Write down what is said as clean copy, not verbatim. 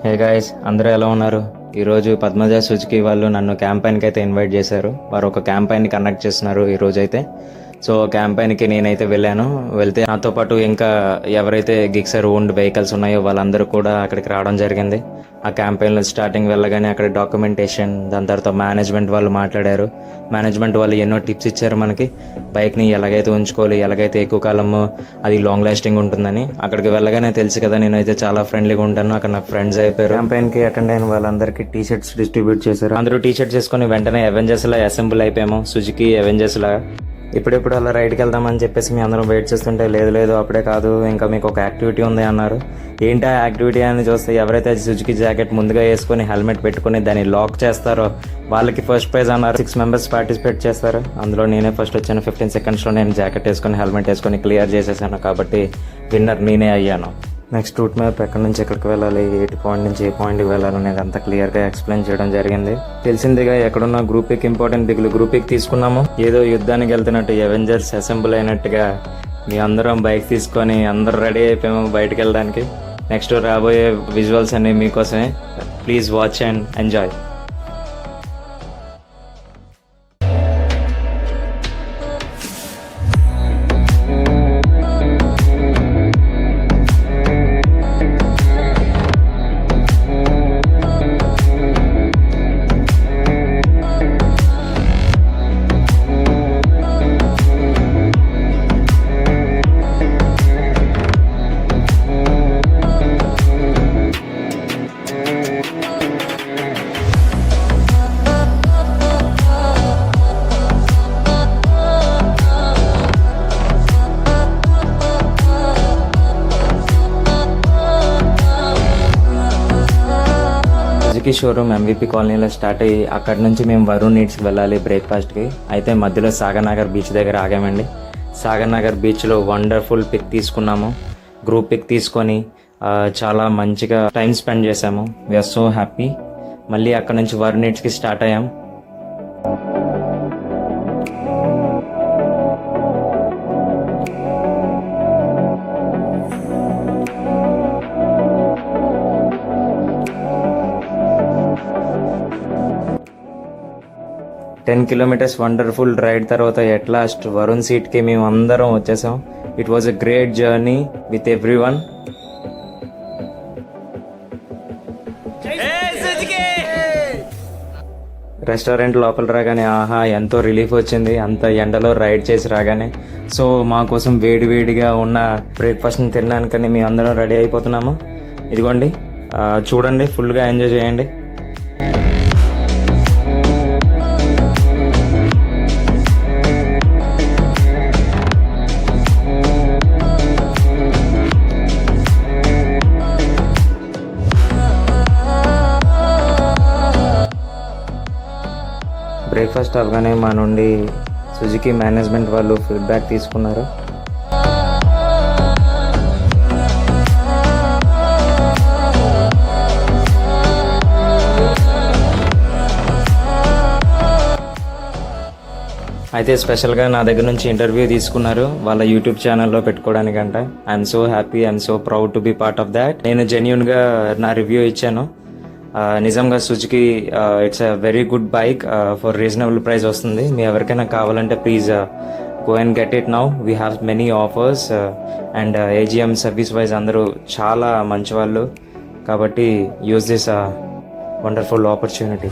Hey guys, అందరూ ఎలా ఉన్నారు? ఈరోజు పద్మజ సుజుకి వాళ్ళు నన్ను క్యాంపైన్కి అయితే ఇన్వైట్ చేశారు. వారు ఒక క్యాంపైన్ని కండక్ట్ చేస్తున్నారు ఈరోజు అయితే. సో క్యాంపైన్కి నేనైతే వెళ్తే నాతో పాటు ఇంకా ఎవరైతే గిక్సర్ ఓన్డ్ వెహికల్స్ ఉన్నాయో వాళ్ళందరూ కూడా అక్కడికి రావడం జరిగింది. ఆ క్యాంపెయిన్లో స్టార్టింగ్ వెళ్ళగానే అక్కడ డాక్యుమెంటేషన్, దాని తర్వాత మేనేజ్మెంట్ వాళ్ళు మాట్లాడారు. మేనేజ్మెంట్ వాళ్ళు ఎన్నో టిప్స్ ఇచ్చారు మనకి, బైక్ని ఎలాగైతే ఉంచుకోవాలి, ఎలాగైతే ఎక్కువ కాలం అది లాంగ్ లాస్టింగ్ ఉంటుందని. అక్కడికి వెళ్ళగానే తెలుసు కదా, నేనైతే చాలా ఫ్రెండ్లీగా ఉంటాను. అక్కడ నాకు ఫ్రెండ్స్ అయిపోయారు. క్యాంపెయిన్కి అటెండ్ అయిన వాళ్ళందరికీ టీ షర్ట్స్ డిస్ట్రిబ్యూట్ చేశారు. అందరూ టీ షర్ట్స్ వేసుకొని వెంటనే అవెంజర్స్లా అసెంబ్ల్ అయిపోయాము, సుజుకి అవెంజర్స్లా. ఇప్పుడెప్పుడు అలా రైడ్కి వెళ్దామని చెప్పేసి మేము అందరం వెయిట్ చేస్తుంటే, లేదు అప్పుడే కాదు, ఇంకా మీకు ఒక యాక్టివిటీ ఉంది అన్నారు. ఏంటి ఆ యాక్టివిటీ అని చూస్తే, ఎవరైతే సుజుకి జాకెట్ ముందుగా వేసుకొని హెల్మెట్ పెట్టుకుని దాన్ని లాక్ చేస్తారో వాళ్ళకి ఫస్ట్ ప్రైజ్ అన్నారు. 6 మెంబర్స్ పార్టిసిపేట్ చేస్తారు. అందులో నేనే ఫస్ట్ వచ్చాను. 15 సెకండ్స్లో నేను జాకెట్ వేసుకొని హెల్మెట్ వేసుకొని క్లియర్ చేసేసాను. కాబట్టి విన్నర్ నేనే అయ్యాను. నెక్స్ట్ రూట్ మ్యాప్, ఎక్కడి నుంచి ఎక్కడికి వెళ్ళాలి, ఏ పాయింట్ నుంచి ఏ పాయింట్కి వెళ్ళాలి అనేది అంతా క్లియర్గా ఎక్స్ప్లెయిన్ చేయడం జరిగింది. తెలిసిందిగా ఎక్కడున్న గ్రూప్ పిక్ ఇంపార్టెంట్ దిగులు గ్రూప్ పిక్ తీసుకున్నాము. ఏదో యుద్ధానికి వెళ్తున్నట్టు అవెంజర్స్ అసెంబ్ల్ అయినట్టుగా మీ అందరం బైక్ తీసుకొని అందరూ రెడీ అయిపోయాము బయటకు వెళ్ళడానికి. నెక్స్ట్ రాబోయే విజువల్స్ అన్ని మీకోసమే. Please watch and enjoy. Suzuki showroom MVP కాలనీలో స్టార్ట్ అయ్యి అక్కడి నుంచి మేము వరుణ్ నీడ్స్కి వెళ్ళాలి బ్రేక్ఫాస్ట్కి. అయితే మధ్యలో సాగర్నగర్ బీచ్ దగ్గర ఆగామండి. సాగర్నగర్ బీచ్లో వండర్ఫుల్ పిక్ తీసుకున్నాము. గ్రూప్ పిక్ తీసుకొని చాలా మంచిగా టైం స్పెండ్ చేసాము. We are so happy. మళ్ళీ అక్కడ నుంచి వరుణ్ నీడ్స్కి స్టార్ట్ అయ్యాం. 10 కిలోమీటర్స్ వండర్ఫుల్ రైడ్ తర్వాత ఎట్ లాస్ట్ వరుణ్ సీట్కి మేము అందరం వచ్చేసాం. It was a great journey with everyone. Restaurant లోపల రాగానే ఆహా ఎంతో రిలీఫ్ వచ్చింది, అంత ఎండలో రైడ్ చేసి రాగానే. సో మా కోసం వేడివేడిగా ఉన్న బ్రేక్ఫాస్ట్ని తినడానికని మేము అందరం రెడీ అయిపోతున్నాము. ఇదిగోండి, చూడండి, ఫుల్గా ఎంజాయ్ చేయండి. బ్రేక్ఫాస్ట్ అవగానే మా నుండి సుజుకి మేనేజ్మెంట్ వాళ్ళు ఫీడ్బ్యాక్ తీసుకున్నారు. అయితే స్పెషల్గా నా దగ్గర నుంచి ఇంటర్వ్యూ తీసుకున్నారు వాళ్ళ యూట్యూబ్ ఛానల్లో పెట్టుకోవడానికంట. I'm so happy, I'm so proud to be part of that. నేను జెన్యూన్గా నా రివ్యూ ఇచ్చాను. నిజంగా Suzuki it's a very good bike for reasonable price వస్తుంది. మీ ఎవరికైనా కావాలంటే please go and get it now. We have many offers and AGM service wise అందరూ చాలా మంచి వాళ్ళు. కాబట్టి యూజ్ దిస్ వండర్ఫుల్ ఆపర్చునిటీ.